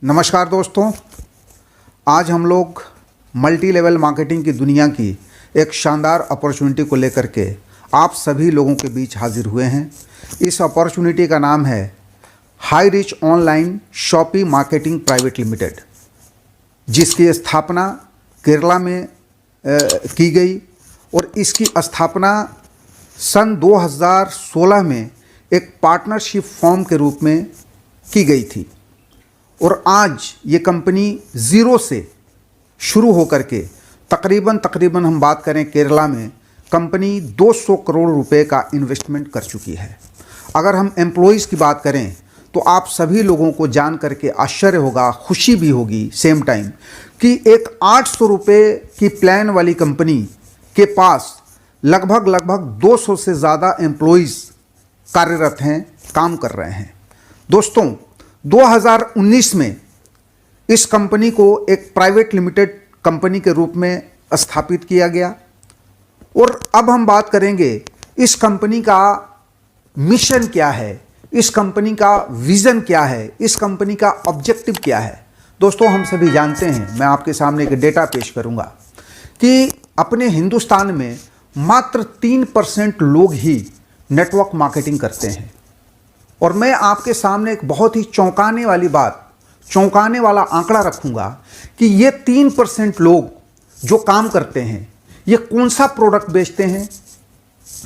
नमस्कार दोस्तों, आज हम लोग मल्टी लेवल मार्केटिंग की दुनिया की एक शानदार अपॉर्चुनिटी को लेकर के आप सभी लोगों के बीच हाजिर हुए हैं। इस अपॉर्चुनिटी का नाम है High Rich Online Shoppe Marketing Private Limited, जिसकी स्थापना केरला में की गई और इसकी स्थापना सन 2016 में एक पार्टनरशिप फॉर्म के रूप में की गई थी और आज ये कंपनी ज़ीरो से शुरू होकर के तकरीबन हम बात करें केरला में कंपनी 200 करोड़ रुपए का इन्वेस्टमेंट कर चुकी है। अगर हम एम्प्लॉइज़ की बात करें तो आप सभी लोगों को जान करके आश्चर्य होगा, खुशी भी होगी सेम टाइम, कि एक 800 रुपये की प्लान वाली कंपनी के पास लगभग 200 से ज़्यादा एम्प्लॉइज़ कार्यरत हैं, काम कर रहे हैं। दोस्तों, 2019 में इस कंपनी को एक प्राइवेट लिमिटेड कंपनी के रूप में स्थापित किया गया और अब हम बात करेंगे इस कंपनी का मिशन क्या है, इस कंपनी का विज़न क्या है, इस कंपनी का ऑब्जेक्टिव क्या है। दोस्तों, हम सभी जानते हैं, मैं आपके सामने एक डेटा पेश करूंगा कि अपने हिंदुस्तान में मात्र 3% लोग ही नेटवर्क मार्केटिंग करते हैं और मैं आपके सामने एक बहुत ही चौंकाने वाली बात, चौंकाने वाला आंकड़ा रखूंगा कि ये 3% लोग जो काम करते हैं ये कौन सा प्रोडक्ट बेचते हैं।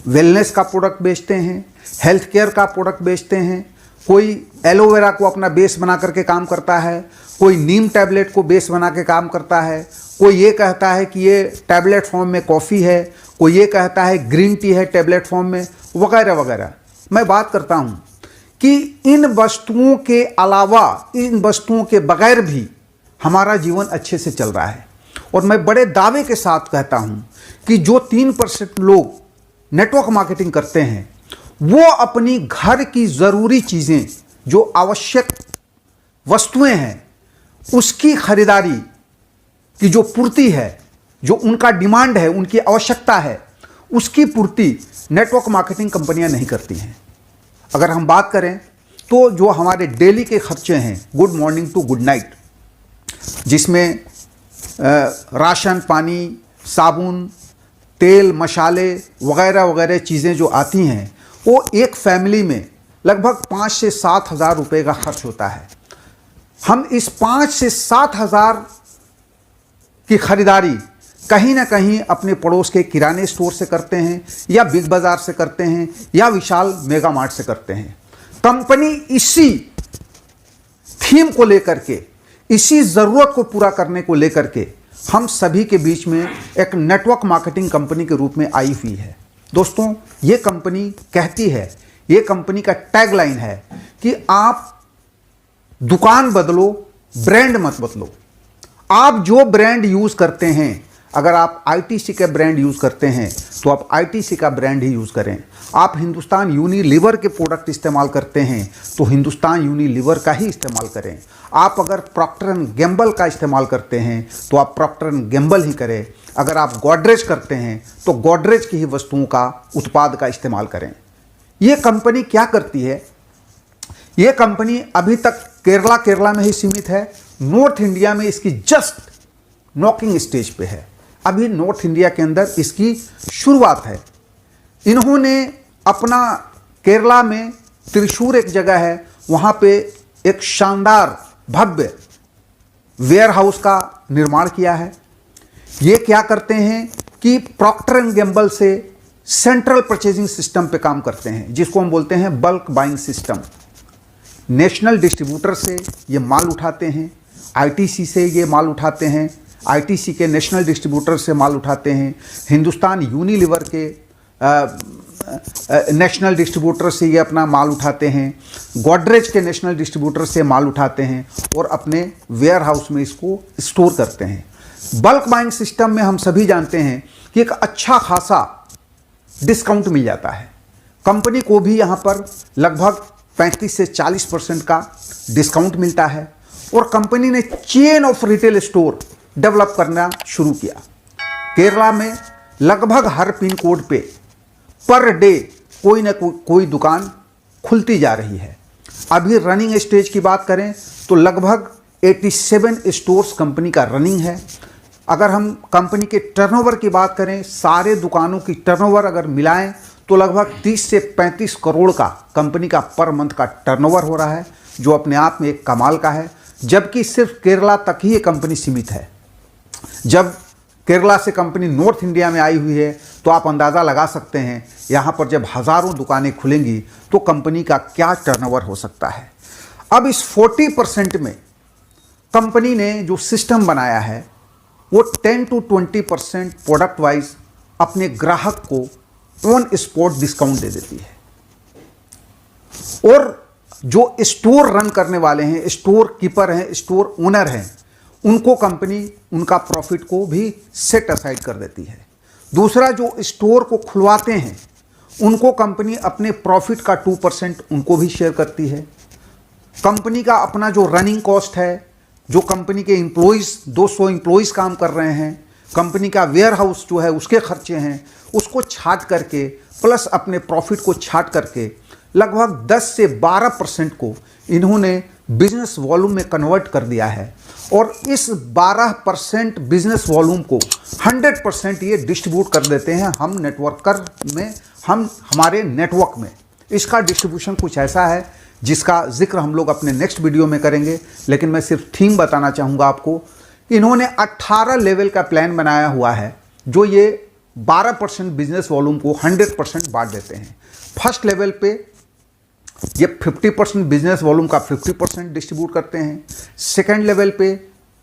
वेलनेस का प्रोडक्ट बेचते हैं, हेल्थ केयर का प्रोडक्ट बेचते हैं, कोई एलोवेरा को अपना बेस बना करके काम करता है, कोई नीम टैबलेट को बेस बना के काम करता है, कोई ये कहता है कि ये टैबलेट फॉर्म में कॉफ़ी है, कोई ये कहता है ग्रीन टी है टैबलेट फॉर्म में, वगैरह वगैरह। मैं बात करता हूँ कि इन वस्तुओं के अलावा, इन वस्तुओं के बगैर भी हमारा जीवन अच्छे से चल रहा है और मैं बड़े दावे के साथ कहता हूं कि जो 3% लोग नेटवर्क मार्केटिंग करते हैं वो अपनी घर की ज़रूरी चीज़ें, जो आवश्यक वस्तुएं हैं, उसकी खरीदारी की जो पूर्ति है, जो उनका डिमांड है, उनकी आवश्यकता है, उसकी पूर्ति नेटवर्क मार्केटिंग कंपनियां नहीं करती हैं। अगर हम बात करें तो जो हमारे डेली के खर्चे हैं, good morning to good night, जिसमें राशन पानी, साबुन, तेल, मसाले वगैरह वगैरह चीज़ें जो आती हैं, वो एक फैमिली में लगभग 5 से 7 हज़ार रुपये का खर्च होता है। हम इस 5 से 7 हज़ार की खरीदारी कहीं ना कहीं अपने पड़ोस के किराने स्टोर से करते हैं या बिग बाज़ार से करते हैं या विशाल मेगा मार्ट से करते हैं। कंपनी इसी थीम को लेकर के, इसी ज़रूरत को पूरा करने को लेकर के हम सभी के बीच में एक नेटवर्क मार्केटिंग कंपनी के रूप में आई हुई है। दोस्तों, ये कंपनी कहती है, ये कंपनी का टैगलाइन है कि आप दुकान बदलो, ब्रांड मत बदलो। आप जो ब्रांड यूज़ करते हैं, अगर आप आईटीसी का ब्रांड यूज़ करते हैं तो आप आईटीसी का ब्रांड ही यूज़ करें। आप हिंदुस्तान यूनिलीवर के प्रोडक्ट इस्तेमाल करते हैं तो हिंदुस्तान यूनिलीवर का ही इस्तेमाल करें। आप अगर प्रॉक्टर एंड गैम्बल का इस्तेमाल करते हैं तो आप प्रॉक्टर एंड गैम्बल ही करें। अगर आप गोदरेज करते हैं तो गोदरेज की ही वस्तुओं का, उत्पाद का इस्तेमाल करें। ये कंपनी क्या करती है? ये कंपनी अभी तक केरला में ही सीमित है। नॉर्थ इंडिया में इसकी जस्ट नॉकिंग स्टेज पे है। अभी नॉर्थ इंडिया के अंदर इसकी शुरुआत है। इन्होंने अपना केरला में त्रिशूर एक जगह है, वहाँ पे एक शानदार भव्य वेयर हाउस का निर्माण किया है। ये क्या करते हैं कि प्रॉक्टर एंड गैम्बल से सेंट्रल परचेजिंग सिस्टम पे काम करते हैं, जिसको हम बोलते हैं bulk buying system. National distributor से ये माल उठाते हैं, आईटीसी से ये माल उठाते हैं, आईटीसी के नेशनल डिस्ट्रीब्यूटर से माल उठाते हैं, हिंदुस्तान यूनिलीवर के नेशनल डिस्ट्रीब्यूटर से ये अपना माल उठाते हैं, गोदरेज के नेशनल डिस्ट्रीब्यूटर से माल उठाते हैं और अपने वेयर हाउस में इसको स्टोर करते हैं। बल्क बाइंग सिस्टम में हम सभी जानते हैं कि एक अच्छा खासा डिस्काउंट मिल जाता है। कंपनी को भी यहाँ पर लगभग 35 से 40% का डिस्काउंट मिलता है और कंपनी ने chain of retail store develop करना शुरू किया। केरला में लगभग हर पिन कोड पे पर डे कोई ना कोई दुकान खुलती जा रही है। अभी रनिंग स्टेज की बात करें तो लगभग 87 स्टोर्स कंपनी का रनिंग है। अगर हम कंपनी के टर्नओवर की बात करें, सारे दुकानों की टर्नओवर अगर मिलाएं तो लगभग 30 से 35 करोड़ का कंपनी का पर मंथ का टर्नओवर हो रहा है, जो अपने आप में एक कमाल का है। जबकि सिर्फ केरला तक ही ये कंपनी सीमित है। जब केरला से कंपनी नॉर्थ इंडिया में आई हुई है तो आप अंदाज़ा लगा सकते हैं यहाँ पर जब हज़ारों दुकानें खुलेंगी तो कंपनी का क्या टर्नओवर हो सकता है। अब इस 40% में कंपनी ने जो सिस्टम बनाया है वो 10 to 20% प्रोडक्ट वाइज अपने ग्राहक को ऑन स्पॉट डिस्काउंट दे देती है। और जो स्टोर रन करने वाले हैं, स्टोर कीपर हैं, स्टोर ओनर हैं, उनको कंपनी उनका प्रॉफिट को भी सेट असाइड कर देती है। दूसरा, जो स्टोर को खुलवाते हैं उनको कंपनी अपने प्रॉफिट का 2% उनको भी शेयर करती है। कंपनी का अपना जो रनिंग कॉस्ट है, जो कंपनी के एम्प्लॉइज़ 200 एम्प्लॉइज़ काम कर रहे हैं, कंपनी का वेयर हाउस जो है उसके खर्चे हैं, उसको छाट करके प्लस अपने प्रॉफिट को छाट करके लगभग 10 से 12% को इन्होंने बिजनेस वॉल्यूम में कन्वर्ट कर दिया है। और इस 12% बिजनेस वॉल्यूम को 100% ये डिस्ट्रीब्यूट कर देते हैं हम नेटवर्कर में, हमारे नेटवर्क में। इसका डिस्ट्रीब्यूशन कुछ ऐसा है जिसका जिक्र हम लोग अपने नेक्स्ट वीडियो में करेंगे, लेकिन मैं सिर्फ थीम बताना चाहूँगा आपको। इन्होंने 18 लेवल का प्लान बनाया हुआ है जो ये 12% बिजनेस वॉल्यूम को 100% बांट देते हैं। फर्स्ट लेवल पे ये 50% बिजनेस वॉल्यूम का 50% डिस्ट्रीब्यूट करते हैं। सेकेंड लेवल पे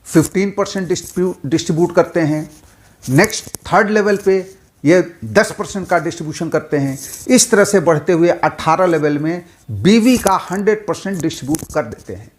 15% डिस्ट्रीब्यूट करते हैं। नेक्स्ट थर्ड लेवल पे ये 10% का डिस्ट्रीब्यूशन करते हैं। इस तरह से बढ़ते हुए 18 लेवल में बीवी का 100% डिस्ट्रीब्यूट कर देते हैं।